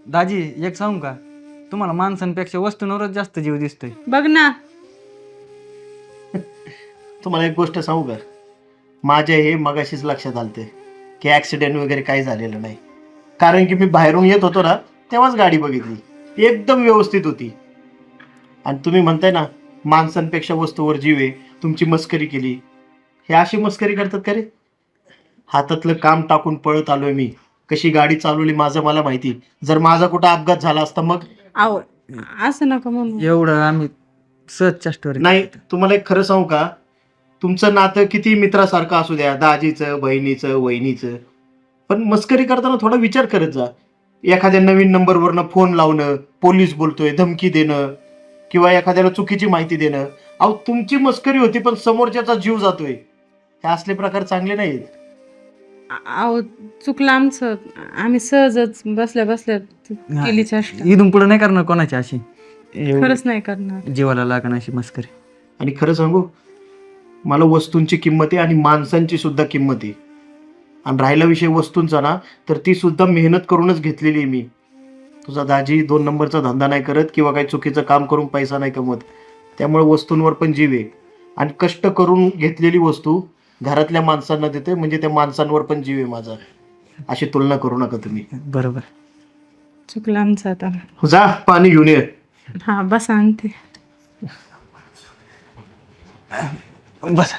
दाजी एक सांगू का, तुम्हाला माणसांपेक्षा वस्तूंवरच जास्त जीव दिसतोय. बघ ना. तुम्हाला एक गोष्ट सांगू का, माझ्या हे मगाशीच लक्षात आलते की ॲक्सिडेंट वगैरे काही झालेलं नाही. कारण की मी बाहेरून येत होतो ना, तेव्हाच गाडी बघितली, एकदम व्यवस्थित होती. आणि तुम्ही म्हणताय ना माणसांपेक्षा वस्तूवर जीव आहे, तुमची मस्करी केली. हे अशी मस्करी करतात का रे? हातातलं काम टाकून पळत आलोय मी, कशी गाडी चालवली माझं मला माहिती. जर माझा कुठं अपघात झाला असता मग? आहो असं नका म्हणू. एवढं आम्ही सहज चष्टवर नाही, तुम्हाला एक खरं सांगू का, तुमचं नातं किती मित्रासारखं असू द्या, दाजीचं, बहिणीचं, वहिनीचं, पण मस्करी करताना थोडा विचार करत जा. एखाद्या नवीन नंबरवरनं फोन लावणं, पोलीस बोलतोय, धमकी देणं, किंवा एखाद्याला चुकीची माहिती देणं. अहो तुमची मस्करी होती पण समोरच्याचा जीव जातोय. हे असले प्रकार चांगले नाहीत. आहो चुकलं आमचं. आम्ही सहजच बसल्या बसल्या केली चेष्टा. इथून पुढे नाही करणार कोणाची अशी खरंच नाही करणार. जीवाला लागण अशी मस्करी. आणि खरं सांगू, मला वस्तूंची किंमत आहे आणि माणसांची सुद्धा किंमत आहे. आणि राहिला विषय वस्तूंचा ना, तर ती सुद्धा मेहनत करूनच घेतलेली आहे मी. तुझा दाजी 2 नंबरचा धंदा नाही करत किंवा काही चुकीचं काम करून पैसा नाही कमवत. त्यामुळे वस्तूंवर पण जीव आहे. आणि कष्ट करून घेतलेली वस्तू घरातल्या माणसांना देते, म्हणजे त्या माणसांवर पण जीव आहे माझा. अशी तुलना करू नका तुम्ही. बरोबर. चुकलं आमचं आता. जा पाणी घेऊन ये. हा बस आणते. बस